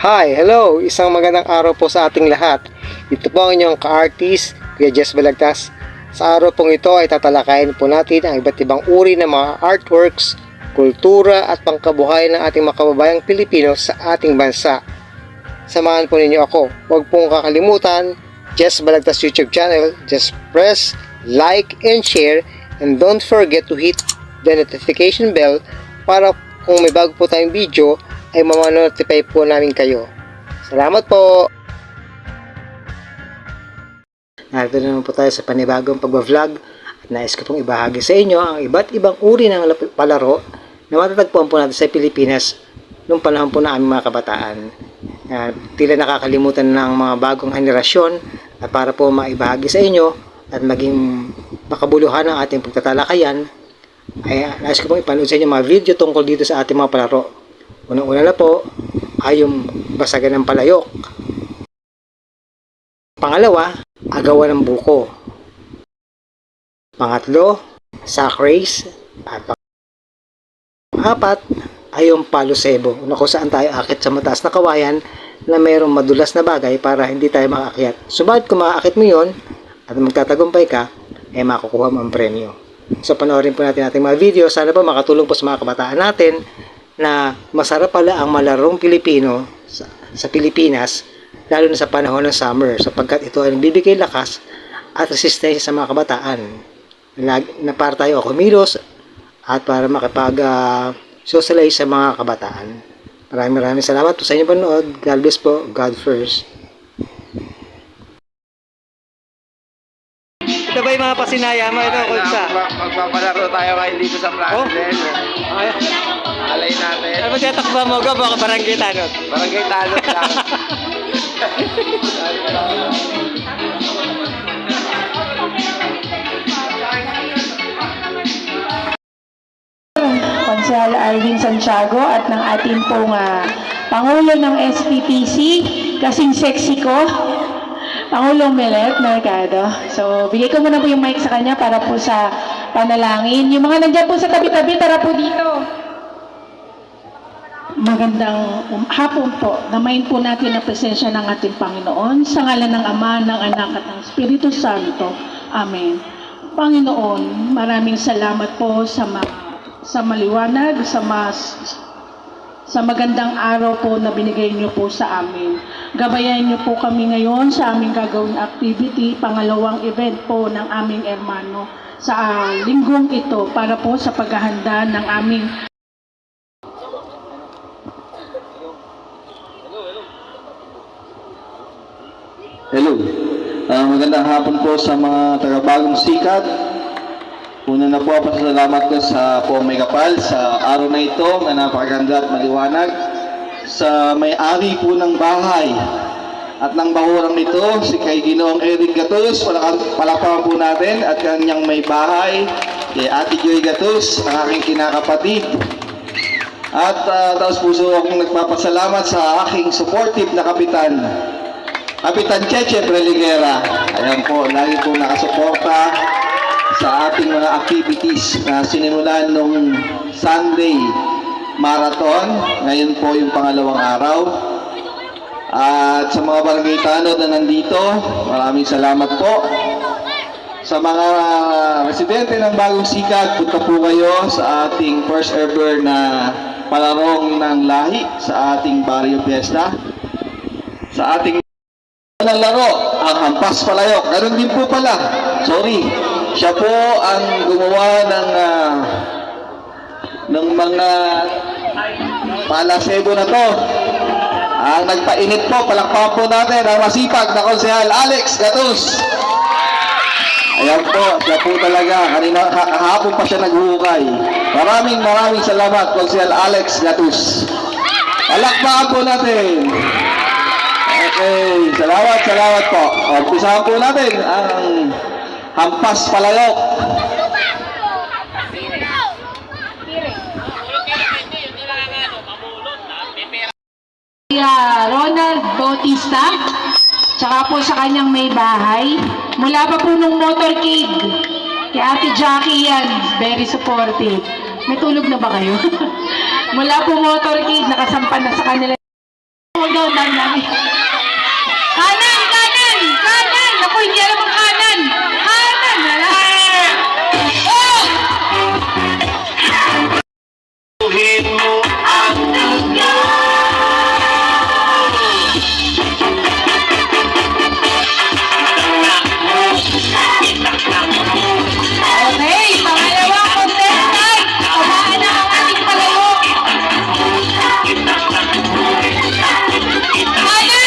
Hi, hello! Isang magandang araw po sa ating lahat. Ito po ang inyong ka-artist, Kuya Jess Balagtas. Sa araw pong ito ay tatalakayin po natin ang iba't ibang uri ng mga artworks, kultura at pangkabuhayan ng ating mga kababayang Pilipino sa ating bansa. Samahan po ninyo ako. Huwag pong kakalimutan, Jess Balagtas YouTube channel. Just press like and share and don't forget to hit the notification bell para kung may bago po tayong video ay mamanotify po namin kayo. Salamat po! Narito naman po tayo sa panibagong pagbablog at nais ko pong ibahagi sa inyo ang iba't ibang uri ng palaro na matatagpuan po natin sa Pilipinas noong panahon po na aming mga kabataan. Tila nakakalimutan ng mga bagong henerasyon at para po maibahagi sa inyo at maging makabuluhan ang ating pagtatalakayan ay nais ko pong ipanood sa inyo mga video tungkol dito sa ating mga palaro. Unang-una na po ay yung basagan ng palayok. Pangalawa, agawan ng buko. Pangatlo, sack race. At pang-apat ay yung palo sebo, kung saan tayo akit sa mataas na kawayan na mayroong madulas na bagay para hindi tayo makaakyat. Subalit kung makakit mo yun at magtatagumpay ka, ay makukuha mo ang premyo. So panoorin po natin ating mga video. Sana po makatulong po sa mga kabataan natin na masarap pala ang malarong Pilipino sa Pilipinas, lalo na sa panahon ng summer, sapagkat ito ay nagbibigay lakas at resistensya sa mga kabataan na para tayo kumilos at para makipag-socialize sa mga kabataan. Maraming salamat po sa inyong panood. God bless po. God first. Ito ba yung mga pasinaya mo? Ito, Kulsa? Magpapalaro tayo ngayon dito sa Planet. Alay natin. Ano tatakba mo? Baka barangay tanot. Barangay tanot lang. Konsehal Arvin Santiago at ng ating pong Pangulo ng SPPC, kasing sexy ko, Pangulong Melet Mercado. So, bigay ko muna po yung mic sa kanya para po sa panalangin. Yung mga nandiyan po sa tabi-tabi, tara po dito. Magandang hapon po. Namayin po natin ang presensya ng ating Panginoon sa ngalan ng Ama, ng Anak at ng Espiritu Santo. Amen. Panginoon, maraming salamat po sa maliwanag, sa magandang araw po na binigay niyo po sa amin. Gabayan niyo po kami ngayon sa aming gagawing activity, pangalawang event po ng aming hermano sa linggong ito para po sa paghahanda ng aming Hello. Magandang hapon po sa mga taga-Bagong Sikat. Una na po, pasalamat ko sa po may kapal sa araw na ito na napakaganda at maliwanag. Sa may-ari po ng bahay at ng bahurang ito, si kay Ginoong Eric Gatus, palakpakan po natin, at kanyang may bahay, kay Ate Joy Gatus, ang aking kinakapatid. At taos puso akong nagpapasalamat sa aking supportive na kapitan, Kapitan Cheche Preligera. Ayan po, lagi po nakasuporta sa ating mga activities na sinimulan nung Sunday Marathon. Ngayon po yung pangalawang araw. At sa mga barangay tanod na nandito, maraming salamat po. Sa mga residente ng Bagong Sikat, punta po kayo sa ating first ever na palarong ng lahi sa ating Barrio Fiesta. Sa ating ng laro, ang hampas palayok. Ganun din po pala. Sorry. Siya po ang gumawa ng mga palasebo na to. Ang nagpainit po, palakpakan po natin ang masipag na Konsehal Alex Gatus. Ayan po, siya po talaga. Kahapon pa siya naghuhukay. Maraming salamat, Konsehal Alex Gatus. Palakpakan po natin. Okay, salamat po. Umpisahan po natin ang hampas palayok. Ronald Bautista, tsaka po sa kanyang may bahay. Mula pa po nung motorcade, kay Ate Jackie yan, very supportive. May tulog na ba kayo? Mula po motorcade, nakasampan na sa kanila. daw, dami. Kanan, kanan, kanan. Ako, hindi alam ang kanan. Kanan. Oh! Okay, pangalawang contestant. Tamaan na ang ating palayo. Kanan!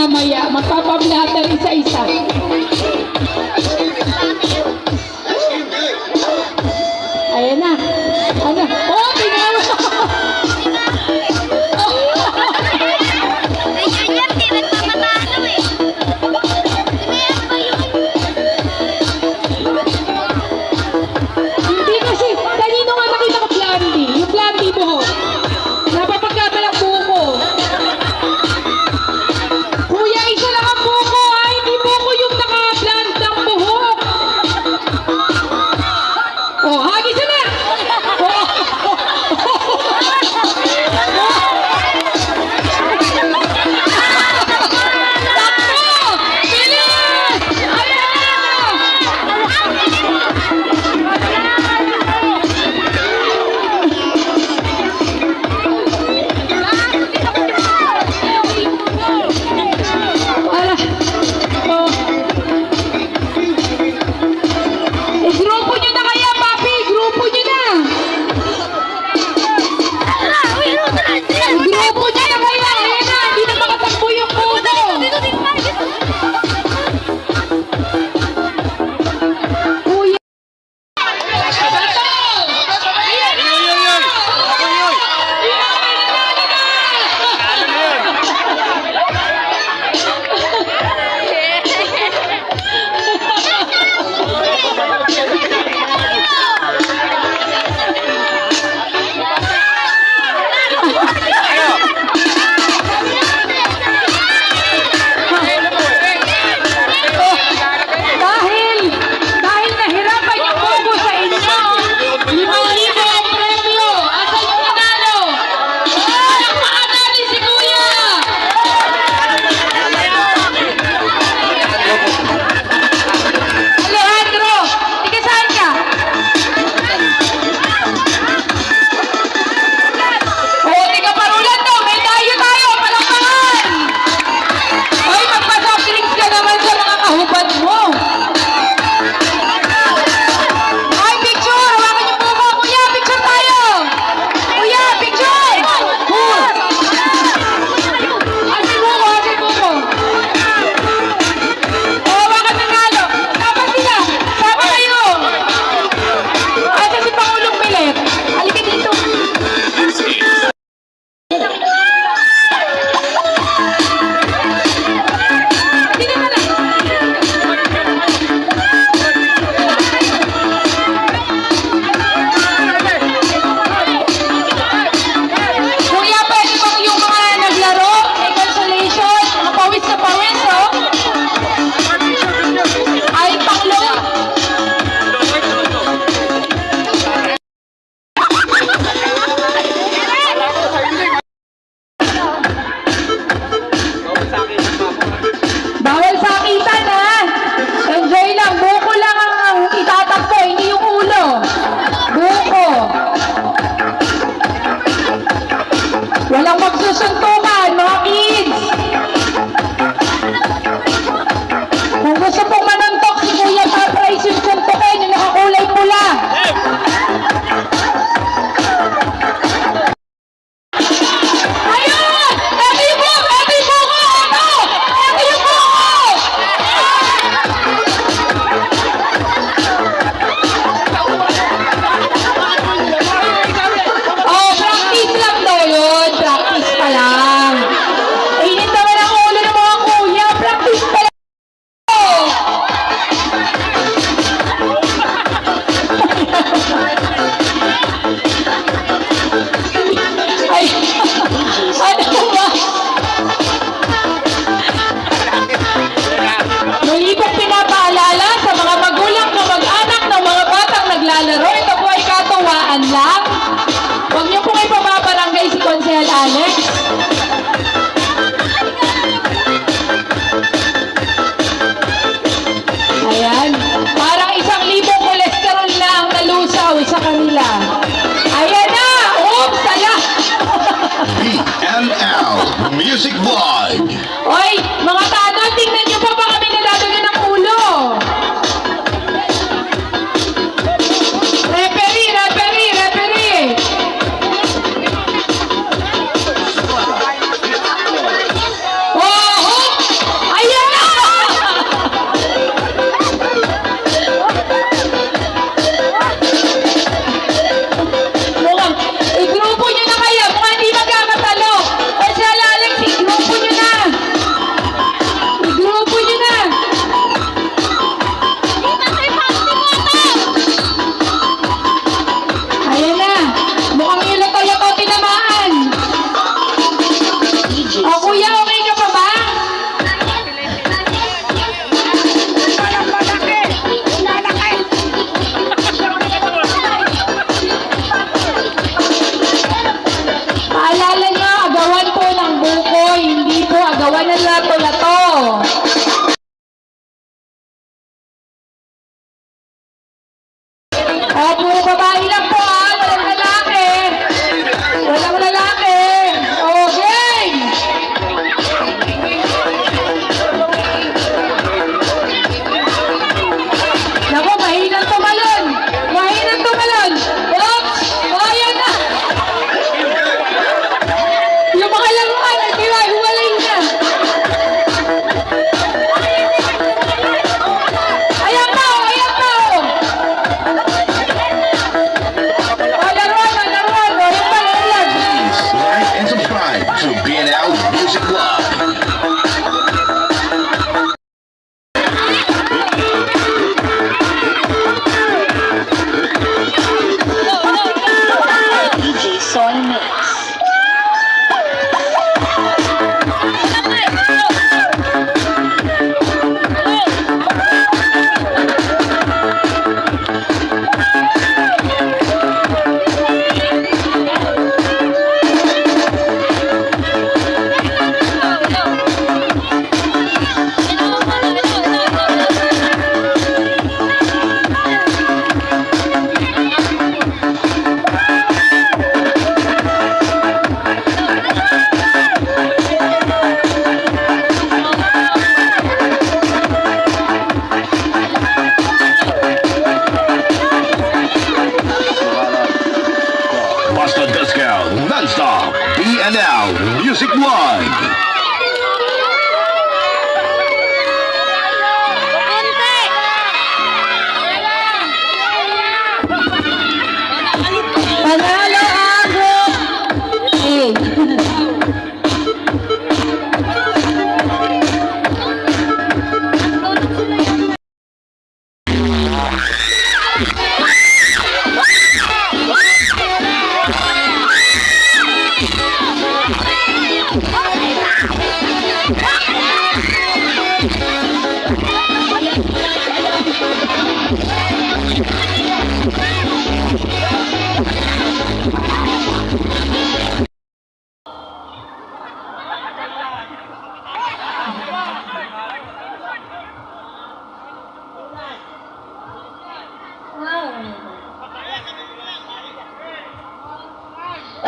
mamaya. Magpapablatter isa-isa. Ayan na. Ano? Oh, tingnan mo. Hindi kasi, kanino nga nakita ko blondie? Yung blondie buhok. Napapagkabal ang buko. Kuya, isa lang ang buko ha. Hindi buko yung naka-blondie.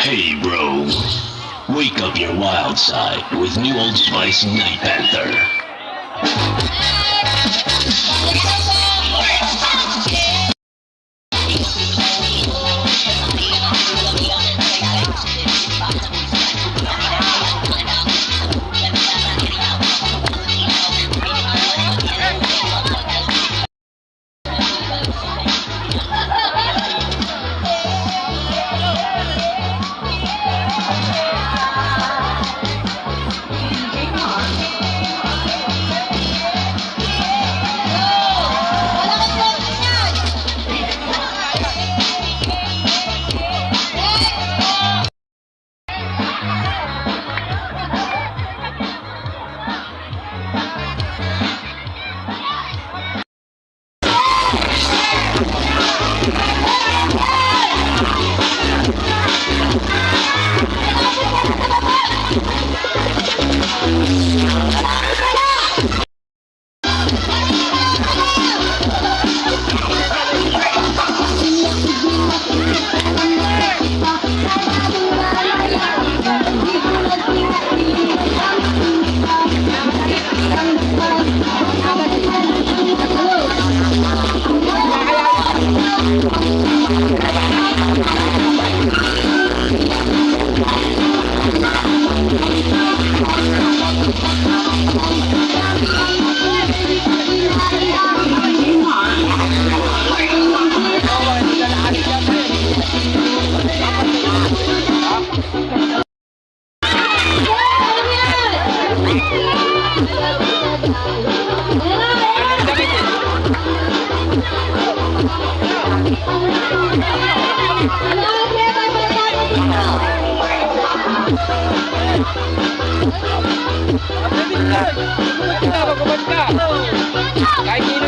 Hey bro, wake up your wild side with new Old Spice Night Panther. Kahit